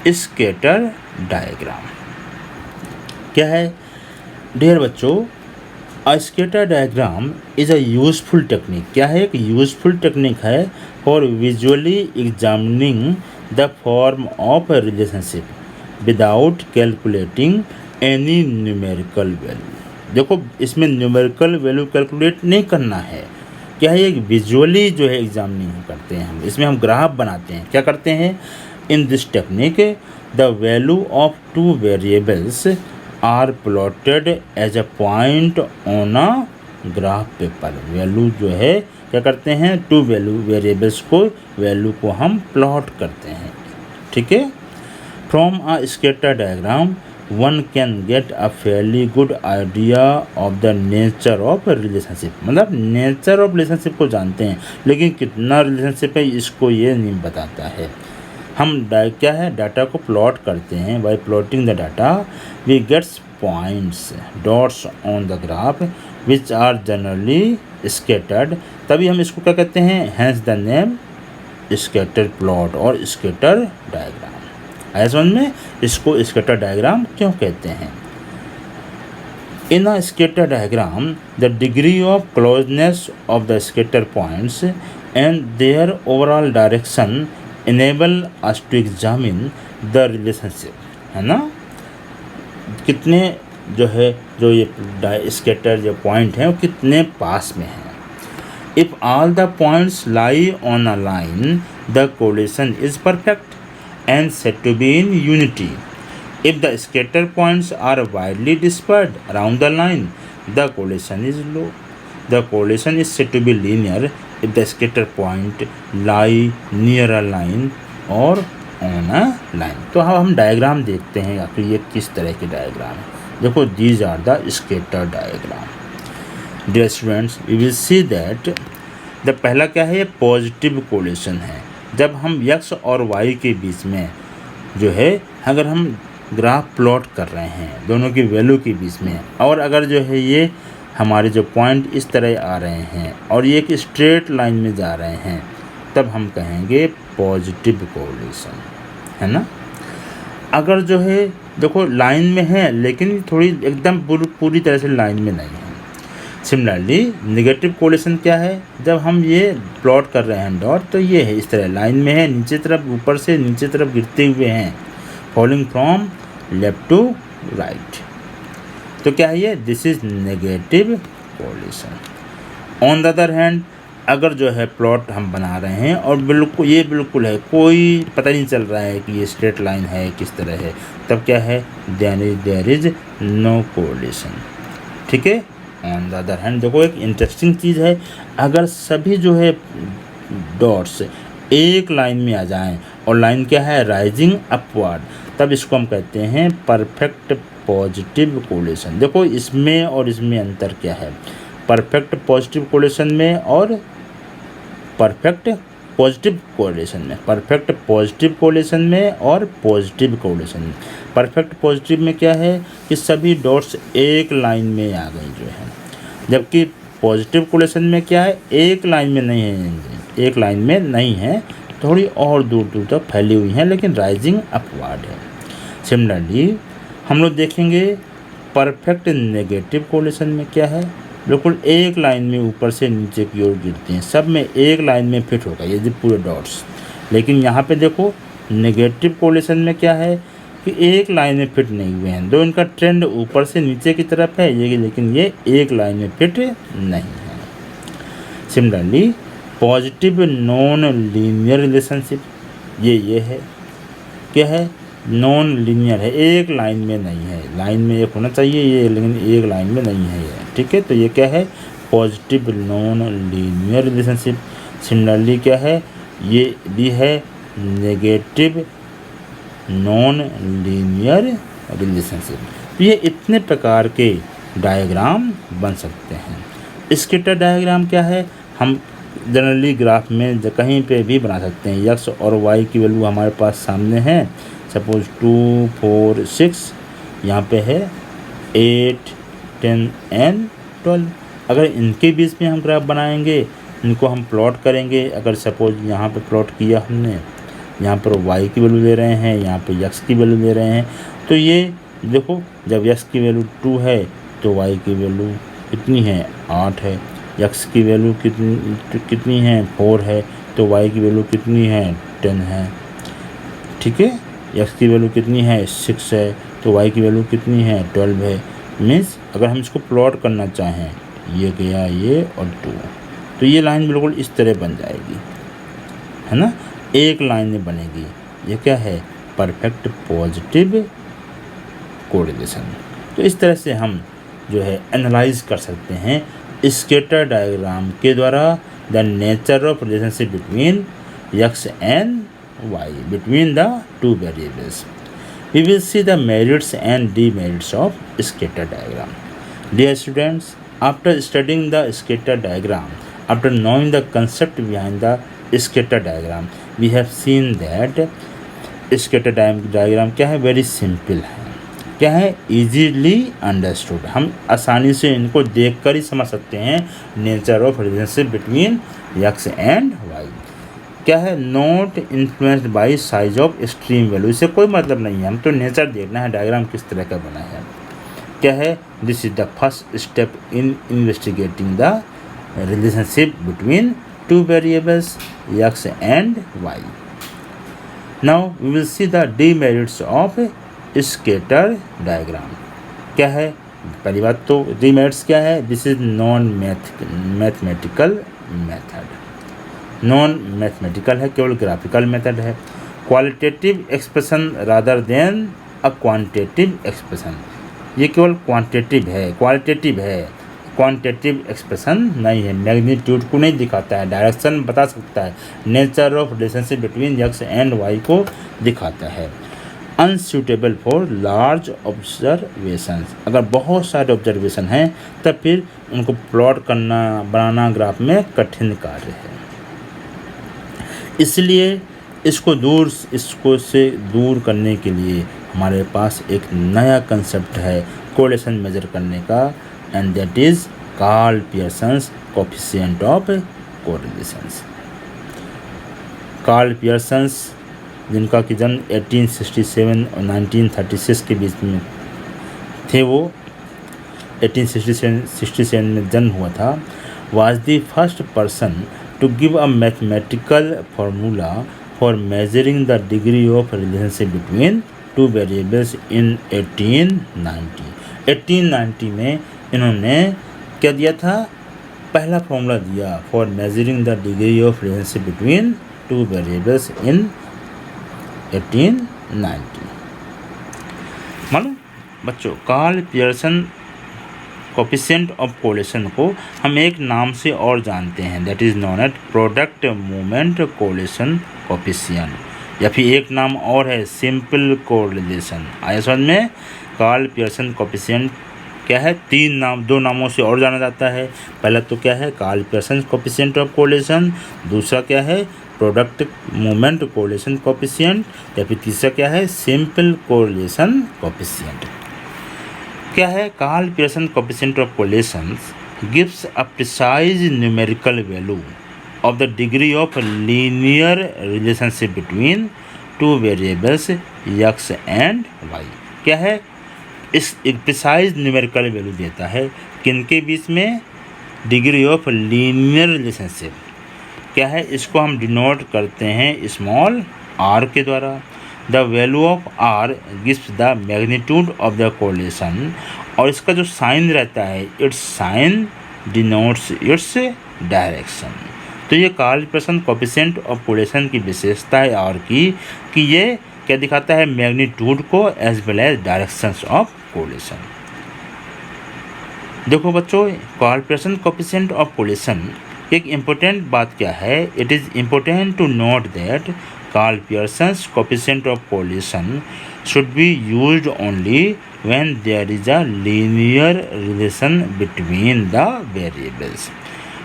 स्कैटर डायग्राम। क्या है डियर बच्चों, अ scatter diagram is a useful technique. क्या है, एक यूजफुल टेक्निक है for visually examining the form of relationship without calculating any numerical value. देखो इसमें न्यूमेरिकल वैल्यू कैलकुलेट नहीं करना है, क्या है, एक विजुअली जो है एग्जामिनिंग करते हैं हम, इसमें हम ग्राफ बनाते हैं। क्या करते हैं, in this technique the value of two variables are plotted as a point on a graph paper. Value जो है क्या करते हैं, टू वैल्यू वेरिएबल्स को वैल्यू को हम प्लॉट करते हैं, ठीक है। From a scatter diagram one can get a fairly good idea of the nature of relationship. मतलब नेचर ऑफ रिलेशनशिप को जानते हैं, लेकिन कितना रिलेशनशिप है इसको ये नहीं बताता है। हम क्या है, डाटा को प्लॉट करते हैं। By plotting the data we gets points dots on the graph which are generally scattered. तभी हम इसको क्या कहते हैं, hence the name scatter plot or scatter diagram. आया समझ में, इसको स्कैटर डायग्राम क्यों कहते हैं। In a scatter diagram the degree of closeness of the scatter points and their overall direction enable us to examine the relationship, है ना। कितने जो है, जो ये स्कैटर जो पॉइंट हैं वो कितने पास में हैं। If all the points lie on a line the correlation is perfect and said to be in unity. If the scatter points are widely dispersed around the line, the correlation is low. The correlation is said to be linear if the scatter point lie near a line or on a line. तो हम diagram देखते हैं आखिर ये किस तरह के diagram है। देखो these are the scatter diagram. Dear students, we will see that the पहला क्या है, ये पॉजिटिव कोरिलेशन है। जब हम x और y के बीच में जो है, अगर हम ग्राफ प्लॉट कर रहे हैं दोनों की वैल्यू के बीच में, और अगर जो है ये हमारे जो पॉइंट इस तरह आ रहे हैं और ये एक स्ट्रेट लाइन में जा रहे हैं, तब हम कहेंगे पॉजिटिव कोरिलेशन, है ना। अगर जो है देखो लाइन में है लेकिन थोड़ी एकदम पूरी तरह से लाइन में नहीं है। सिमिलरली नेगेटिव कोरिलेशन क्या है, जब हम ये प्लॉट कर रहे हैं डॉट, तो ये है इस तरह लाइन में है, नीचे तरफ ऊपर से नीचे तरफ गिरते हुए हैं, falling from left to right. तो क्या है ये, this is negative correlation. On the other hand, अगर जो है प्लॉट हम बना रहे हैं और बिल्कुल है, कोई पता नहीं चल रहा है कि ये स्ट्रेट लाइन है किस तरह है, तब क्या है, देयर इज नो कोरिलेशन, ठीक है। ऑन द अदर हैंड देखो एक इंटरेस्टिंग चीज़ है, अगर सभी जो है डॉट्स एक लाइन में आ जाएं और लाइन क्या है, राइजिंग अपवर्ड, तब इसको हम कहते हैं परफेक्ट पॉजिटिव कोरिलेशन। देखो इसमें और इसमें अंतर क्या है, परफेक्ट पॉजिटिव कोरिलेशन में और परफेक्ट पॉजिटिव कोरिलेशन में। परफेक्ट पॉजिटिव कोरिलेशन में और पॉजिटिव कोरिलेशन में। परफेक्ट पॉजिटिव में क्या है कि सभी डॉट्स एक लाइन में आ गई जो है, जबकि पॉजिटिव कोरिलेशन में क्या है, एक लाइन में नहीं है, एक लाइन में नहीं है, थोड़ी और दूर दूर तक फैली हुई हैं, लेकिन राइजिंग अपवर्ड है। सिमिलरली हम लोग देखेंगे परफेक्ट नेगेटिव कोरिलेशन में क्या है, बिल्कुल एक लाइन में ऊपर से नीचे की ओर गिरते हैं, सब में एक लाइन में फिट होगा ये जो पूरे डॉट्स। लेकिन यहाँ पे देखो नेगेटिव कोरिलेशन में क्या है कि एक लाइन में फिट नहीं हुए हैं, दो इनका ट्रेंड ऊपर से नीचे की तरफ है ये, लेकिन ये एक लाइन में फिट नहीं है। Similarly positive non linear relationship, ये है क्या है, नॉन लीनियर है, एक लाइन में नहीं है, लाइन में एक होना चाहिए ये, लेकिन एक लाइन में नहीं है ये, ठीक है। तो ये क्या है, positive non linear relationship. Similarly क्या है, ये भी है नेगेटिव नॉन लीनियर रिलेशनशिप। ये इतने प्रकार के डायग्राम बन सकते हैं। स्कैटर डायग्राम क्या है, हम जनरली ग्राफ में कहीं पे भी बना सकते हैं। एक्स और वाई की वैल्यू हमारे पास सामने है, सपोज 2, 4, 6, यहाँ पे है 8, 10 एंड 12। अगर इनके बीच में हम ग्राफ बनाएंगे, इनको हम प्लॉट करेंगे, अगर सपोज यहाँ पे प्लॉट किया हमने, यहाँ पर y की वैल्यू ले रहे हैं, यहाँ पे x की वैल्यू ले रहे हैं, तो ये देखो जब x की वैल्यू 2 है तो y की वैल्यू कितनी है, 8 है, x की वैल्यू कितनी है, 4 है, तो y की वैल्यू कितनी है, 10 है, ठीक है। x की वैल्यू कितनी है, 6 है, तो y की वैल्यू कितनी है, 12 है। मीन्स अगर हम इसको प्लॉट करना चाहें, ये गया ये और 2, तो ये लाइन बिल्कुल इस तरह बन जाएगी, है ना, एक लाइन में बनेगी। ये क्या है, परफेक्ट पॉजिटिव कोरिलेशन। तो इस तरह से हम जो है एनालाइज कर सकते हैं स्कैटर डायग्राम के द्वारा the nature of relationship between x and y, between the two variables. We will see the merits and demerits of scatter diagram. Dear students, after studying the scatter diagram, after knowing the concept behind the scatter diagram, we have seen that scatter diagram क्या है, very simple है, क्या है, easily understood. हम आसानी से इनको देखकर ही समझ सकते हैं nature of relationship between x and y। क्या है, not influenced by size of extreme value, इससे कोई मतलब नहीं है, हम तो नेचर देखना है डायग्राम किस तरह का बना है। क्या है, this is the first step in investigating the relationship between two variables x and y। Now we will see the demerits of scatter diagram. क्या है, पहली बात तो डीमेरिट्स क्या है, this is non mathematical method, non mathematical है, केवल graphical method है। Qualitative expression rather than a quantitative expression, ये केवल क्वांटिटेटिव है, क्वालिटेटिव है, क्वांटिटेटिव एक्सप्रेशन नहीं है, मैग्नीट्यूड को नहीं दिखाता है, डायरेक्शन बता सकता है, nature of relationship between x and y को दिखाता है। अनसूटेबल फॉर लार्ज ऑब्जर्वेशंस, अगर बहुत सारे ऑब्जर्वेशन हैं तब फिर उनको प्लॉट करना, बनाना ग्राफ में कठिन कार्य है। इसलिए इसको से दूर करने के लिए हमारे पास एक नया कंसेप्ट है कोरिलेशन मेजर करने का, and that is Karl Pearson's coefficient of correlations. Karl Pearson's, जिनका कि जन्म 1867 और 1936 के बीच में थे, वो 1867 में जन्म हुआ था, was the first person to give a mathematical formula for measuring the degree of relationship between two variables in 1890। 1890 में इन्होंने क्या दिया था, पहला फॉर्मूला दिया for measuring the degree of relationship between two variables in 1890। मालूम बच्चों, Karl Pearson coefficient of correlation को हम एक नाम से और जानते हैं, that is known at product moment correlation coefficient, या फिर एक नाम और है सिंपल कोरिलेशन। आया समझ में, कार्ल पियर्सन कोएफिशिएंट क्या है, दो नामों से और जाना जाता है। पहला तो क्या है, Karl Pearson coefficient of correlation, दूसरा क्या है, प्रोडक्ट मोमेंट कोरिलेशन कोएफिशिएंट, या फिर तीसरा क्या है, सिंपल कोरिलेशन कोएफिशिएंट। क्या है, Karl Pearson coefficient of correlation gives a precise numerical value of the degree of linear relationship between two variables x and y। क्या है, इस एक प्रिसाइज न्यूमेरिकल वैल्यू देता है किनके बीच में, डिग्री ऑफ लीनियर रिलेशनशिप। क्या है, इसको हम डिनोट करते हैं स्मॉल r के द्वारा। The value of r gives the magnitude of the correlation, और इसका जो साइन रहता है, its sign denotes its direction. तो ये Karl Pearson coefficient of correlation की विशेषता है r की, कि ये क्या दिखाता है, मैग्नीट्यूड को as well as directions of correlation. देखो बच्चों, Karl Pearson coefficient of correlation एक इम्पोर्टेंट बात क्या है, it is important to note that Karl Pearson's coefficient of correlation should be used only when there is a linear relation between the variables.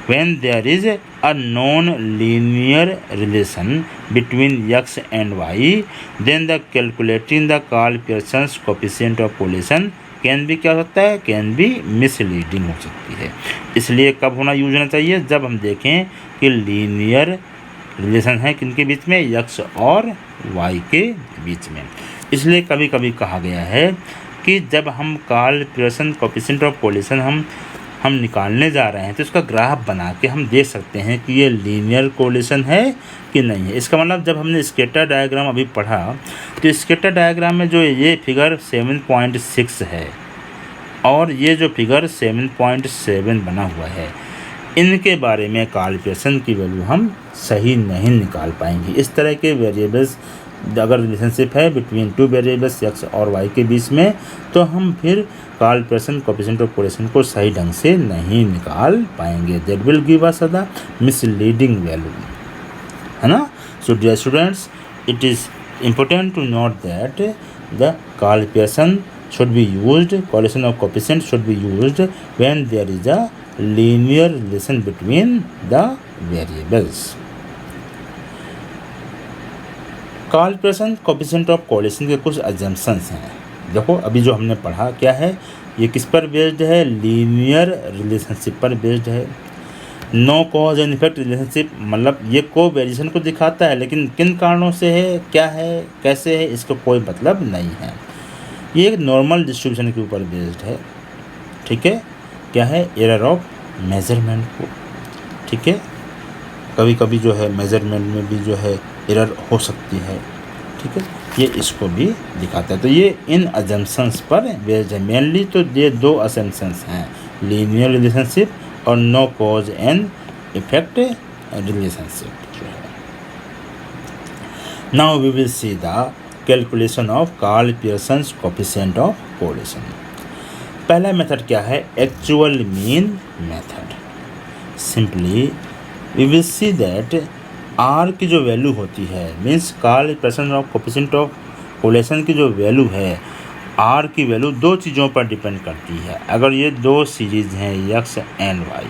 When there is a non-linear relation between x and y, then the calculating the Karl Pearson's coefficient of correlation can भी क्या होता है, can भी misleading हो सकती है। इसलिए कब होना यूज होना चाहिए, जब हम देखें कि लीनियर रिलेशन है किनके बीच में, x और y के बीच में। इसलिए कभी कभी कहा गया है कि जब हम Karl Pearson coefficient of correlation हम निकालने जा रहे हैं तो इसका ग्राफ बना के हम देख सकते हैं कि ये लीनियर कोरिलेशन है कि नहीं है। इसका मतलब जब हमने स्कैटर डायग्राम अभी पढ़ा तो स्कैटर डायग्राम में जो ये फिगर 7.6 है, और ये जो फिगर 7.7 बना हुआ है, इनके बारे में कार्ल पियर्सन की वैल्यू हम सही नहीं निकाल पाएंगे। इस तरह के वेरिएबल्स अगर रिलेशनशिप है बिटवीन टू वेरिएबल्स x और y के बीच में, तो हम फिर Karl Pearson coefficient of correlation को सही ढंग से नहीं निकाल पाएंगे। That will give us the misleading value, है ना। So dear students, it is important to note that the Karl Pearson should be used, correlation of coefficient should be used when there is a linear relation between the variables. Karl Pearson coefficient of correlation के कुछ assumptions हैं। देखो अभी जो हमने पढ़ा क्या है, ये किस पर बेस्ड है, लीनियर रिलेशनशिप पर बेस्ड है। No cause and effect relationship, मतलब ये को वेरिएशन को दिखाता है, लेकिन किन कारणों से है, क्या है, कैसे है, इसका कोई मतलब नहीं है। ये एक नॉर्मल डिस्ट्रीब्यूशन के ऊपर बेस्ड है, ठीक है। क्या है, एरर ऑफ मेजरमेंट को, ठीक है। कभी कभी जो है मेजरमेंट में भी जो है एरर हो सकती है, ठीक है। ये इसको भी दिखाता है। तो ये इन अजम्पशंस पर बेस्ड है मेनली। तो ये दो असम्पशंस हैं, लीनियर रिलेशनशिप और no cause and effect relationship जो है। Now we will see the calculation of Karl Pearson's coefficient of correlation. पहला मेथड क्या है, actual mean method. Simply we will see that r की जो वैल्यू होती है, means Karl Pearson of coefficient of correlation की जो वैल्यू है, आर की वैल्यू दो चीज़ों पर डिपेंड करती है। अगर ये दो सीरीज़ हैं x एंड y,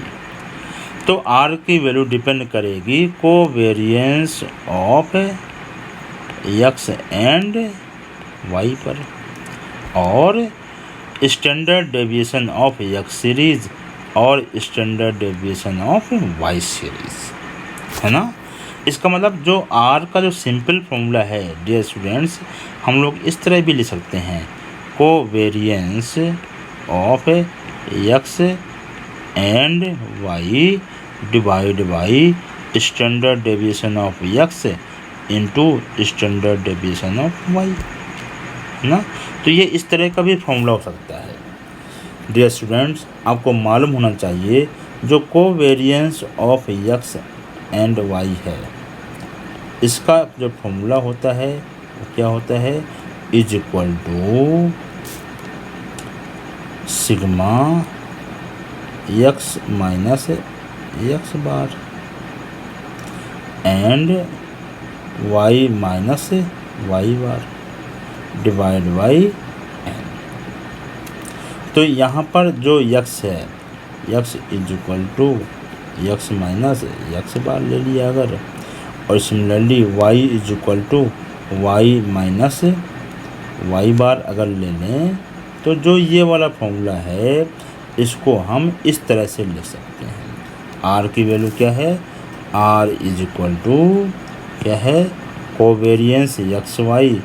तो आर की वैल्यू डिपेंड करेगी covariance of x and y पर, और standard deviation of x series और standard deviation of y series, है ना। इसका मतलब जो आर का जो सिंपल फॉर्मूला है डियर स्टूडेंट्स, हम लोग इस तरह भी लिख सकते हैं, covariance of x and y divide by standard deviation of x into standard deviation of y, है ना। तो ये इस तरह का भी फॉर्मूला हो सकता है। डियर स्टूडेंट्स, आपको मालूम होना चाहिए जो covariance of x and y है, इसका जो फॉर्मूला होता है वो क्या होता है, is equal to sigma x minus x bar and y minus y bar divide by n। तो यहाँ पर जो x है, x is equal to x minus x bar ले लिया अगर, और similarly y is equal to y minus y bar अगर ले लें, तो जो ये वाला फॉर्मूला है इसको हम इस तरह से लिख सकते हैं। r की वैल्यू क्या है, r इज इक्वल टू क्या है, covariance x y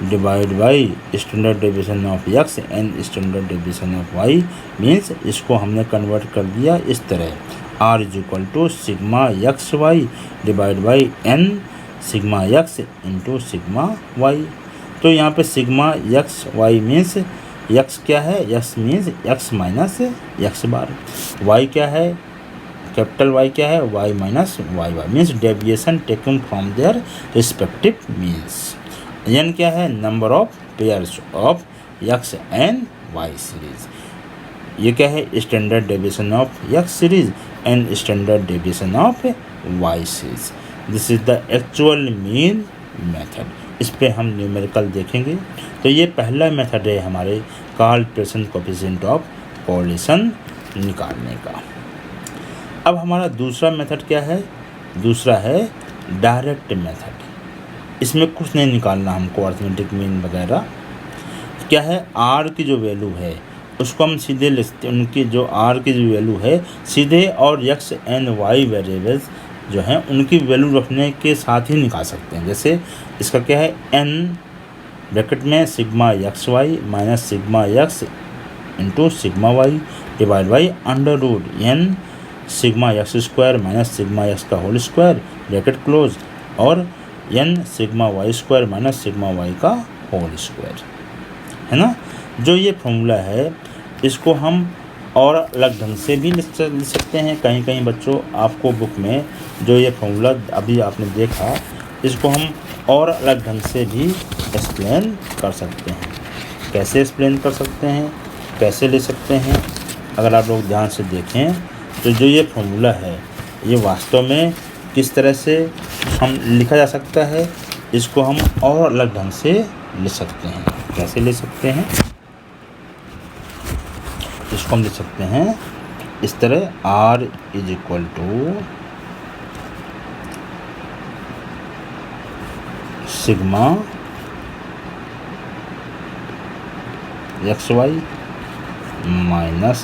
divide by standard deviation of x and standard deviation of y। Means इसको हमने कन्वर्ट कर दिया इस तरह, r is equal to sigma x y divide by n sigma x into sigma y। तो यहाँ पे sigma x y means x क्या है, x means x minus x bar, y क्या है, कैपिटल Y क्या है, y minus y bar, means deviation taken from their respective means. n क्या है, number of pairs of x and y series. ये क्या है, standard deviation of x series and standard deviation of y series. This is the actual mean method. इस पे हम numerical देखेंगे। तो ये पहला मेथड है हमारे Karl Pearson coefficient of correlation निकालने का। अब हमारा दूसरा मेथड क्या है, दूसरा है डायरेक्ट मेथड। इसमें कुछ नहीं निकालना हमको, अर्थमेटिक मीन वगैरह। क्या है, आर की जो वैल्यू है उसको हम सीधे लिखते, उनकी जो आर की जो वैल्यू है सीधे, और एक्स एंड वाई वेरिएबल्स जो हैं उनकी वैल्यू रखने के साथ ही निकाल सकते हैं। जैसे इसका क्या है, एन ब्रैकेट में sigma x y minus sigma x into sigma y divide by under root n sigma x square minus sigma x का होल स्क्वायर ब्रैकेट क्लोज, और n sigma y square minus sigma y का whole square, है ना। जो ये formula है इसको हम और अलग ढंग से भी लिख सकते हैं। कहीं कहीं बच्चों आपको बुक में जो ये फॉर्मूला अभी आपने देखा, इसको हम और अलग ढंग से भी एक्सप्लेन कर सकते हैं। कैसे एक्सप्लेन कर सकते हैं, कैसे ले सकते हैं, अगर आप लोग ध्यान से देखें तो जो ये फॉर्मूला है ये वास्तव में किस तरह से हम लिखा जा सकता है, इसको हम और अलग ढंग से ले सकते हैं। कैसे ले सकते हैं, इसको हम लिख सकते हैं इस तरह, R is equal to sigma x y minus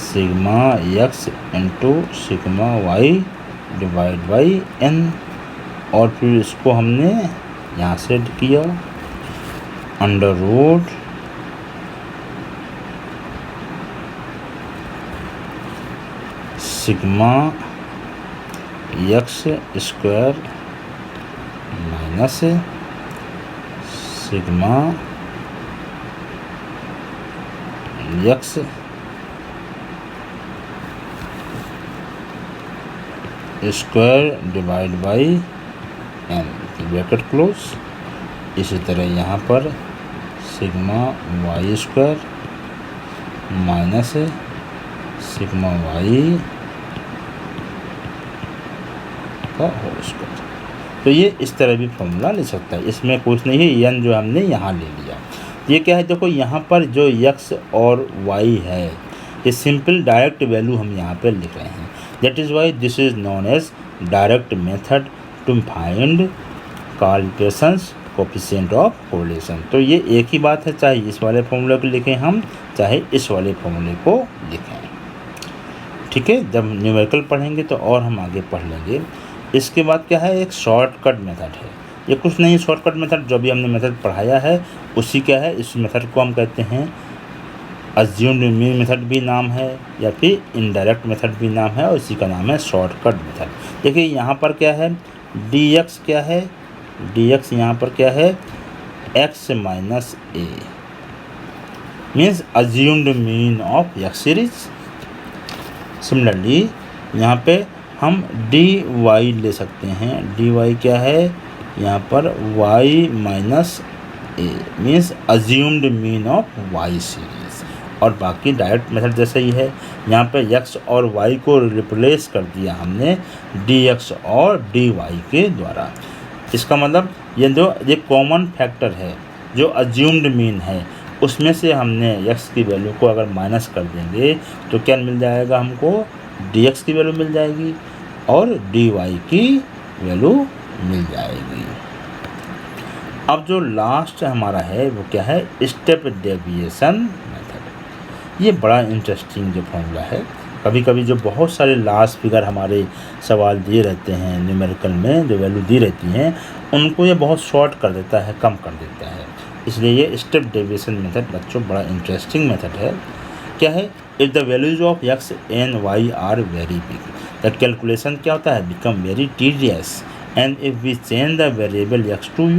sigma x into sigma y divide by n. और फिर इसको हमने यहाँ से किया under root sigma x square minus sigma x square divide by n bracket close. इसी तरह यहाँ पर sigma y square minus sigma y का होल स्क्वायर। तो ये इस तरह भी फॉर्मूला ले सकता है, इसमें कुछ नहीं है, एन जो हमने यहाँ ले लिया। ये क्या है, देखो यहाँ पर जो एक्स और वाई है ये सिंपल डायरेक्ट वैल्यू हम यहाँ पर लिख रहे हैं। That is why this is known as direct method to find calculations coefficient of correlation. तो ये एक ही बात है, चाहे इस वाले फॉर्मूले को लिखें हम, चाहे इस वाले फॉर्मूले को लिखें। ठीक है, जब न्यूमेरिकल पढ़ेंगे तो और हम आगे पढ़ लेंगे। इसके बाद क्या है, एक शॉर्टकट मेथड है। ये कुछ नहीं, शॉर्टकट मेथड जो भी हमने मेथड पढ़ाया है उसी क्या है, इस मेथड को हम कहते हैं अज्यूम्ड मीन मेथड भी नाम है, या फिर इनडायरेक्ट मेथड भी नाम है, और इसी का नाम है शॉर्टकट मेथड। देखिए यहाँ पर क्या है, dx क्या है, dx यहाँ पर क्या है, x minus A means assumed mean of x series. Similarly यहाँ पे हम dy ले सकते हैं। dy क्या है, यहाँ पर y minus A means assumed mean of y series. और बाकी डायरेक्ट मेथड जैसे ही है, यहाँ पे x और y को रिप्लेस कर दिया हमने dx और dy के द्वारा। इसका मतलब ये कॉमन फैक्टर है जो अज्यूम्ड मीन है, उसमें से हमने x की वैल्यू को अगर माइनस कर देंगे तो क्या मिल जाएगा, हमको dx की वैल्यू मिल जाएगी और dy की वैल्यू मिल जाएगी। अब जो लास्ट हमारा है वो क्या है, स्टेप डेविएशन मेथड। ये बड़ा इंटरेस्टिंग जो फॉर्मूला है। कभी कभी जो बहुत सारे लास्ट फिगर हमारे सवाल दिए रहते हैं न्यूमेरिकल में, जो वैल्यू दी रहती हैं, उनको ये बहुत शॉर्ट कर देता है, कम कर देता है। इसलिए ये स्टेप डेविएशन मेथड बच्चों बड़ा इंटरेस्टिंग मेथड है। क्या है, if the values of x and y are very big, the calculation क्या होता है, become very tedious, and if we change the variable x to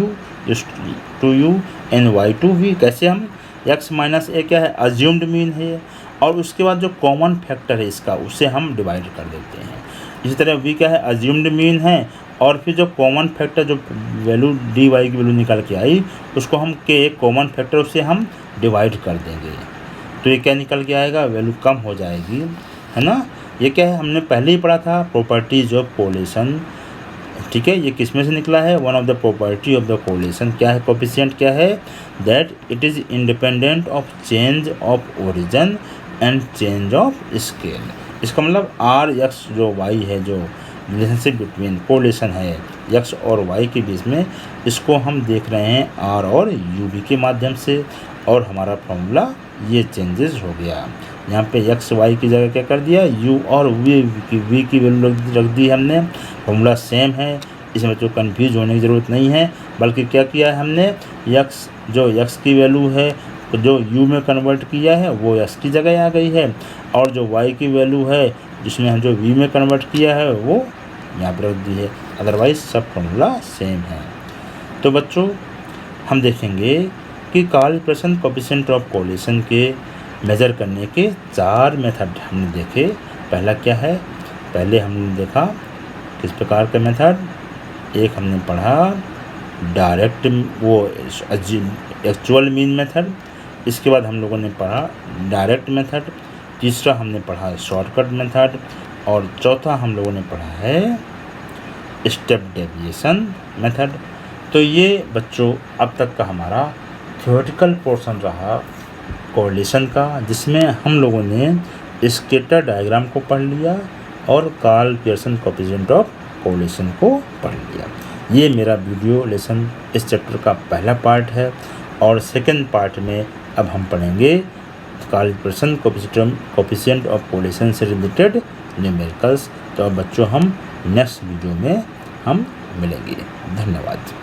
u and y to v. कैसे, हम एक्स माइनस ए क्या है, अज्यूम्ड मीन है, और उसके बाद जो कॉमन फैक्टर है इसका, उससे हम डिवाइड कर देते हैं। इसी तरह वी क्या है, अज्यूम्ड मीन है, और फिर जो कॉमन फैक्टर जो वैल्यू डी वाई की वैल्यू निकाल के आई, उसको हम के एक कॉमन फैक्टर उससे हम डिवाइड कर देंगे। तो ये क्या निकल के आएगा, वैल्यू कम हो जाएगी, है ना। ये क्या है, हमने पहले ही पढ़ा था, प्रॉपर्टीज ऑफ कोरिलेशन। ठीक है, ये किस में से निकला है, one of the property of the correlation क्या है, कोफिशिएंट क्या है, that it is independent of change of origin and change of scale. इसका मतलब आर एक्स जो वाई है, जो रिलेशनशिप बिटवीन कोरिलेशन है एक्स और वाई के बीच में, इसको हम देख रहे हैं आर और यू वी के माध्यम से, और हमारा फॉर्मूला ये चेंजेस हो गया। यहाँ पे एक्स वाई की जगह क्या कर दिया, यू और वी की वैल्यू रख दी हमने। फॉर्मूला सेम है, इसमें तो कंफ्यूज होने की ज़रूरत नहीं है, बल्कि क्या किया है हमने, एक्स जो एक्स की वैल्यू है जो यू में कन्वर्ट किया है वो एक्स की जगह आ गई है, और जो वाई की वैल्यू है जिसमें हम जो वी में कन्वर्ट किया है वो यहाँ पर रख दी है। अदरवाइज सब फॉर्मूला सेम है। तो बच्चों हम देखेंगे कि कैलिब्रेशन कोफिशिएंट ऑफ कोरिलेशन के मेज़र करने के 4 मेथड हमने देखे। पहला क्या है, पहले हमने देखा किस प्रकार का मेथड, एक हमने पढ़ा डायरेक्ट वो एक्चुअल मीन मेथड, इसके बाद हम लोगों ने पढ़ा डायरेक्ट मेथड, तीसरा हमने पढ़ा शॉर्टकट मेथड, और चौथा हम लोगों ने पढ़ा है स्टेप डेविएशन मेथड। तो ये बच्चों अब तक का हमारा थ्योरेटिकल पोर्शन रहा कोरिलेशन का, जिसमें हम लोगों ने स्केटर डायग्राम को पढ़ लिया और Karl Pearson coefficient of correlation को पढ़ लिया। ये मेरा वीडियो लेसन इस चैप्टर का पहला पार्ट है, और सेकंड पार्ट में अब हम पढ़ेंगे Karl Pearson coefficient of correlation से रिलेटेड न्यूमेरिकल्स। तो अब बच्चों हम नेक्स्ट वीडियो में हम मिलेंगे। धन्यवाद।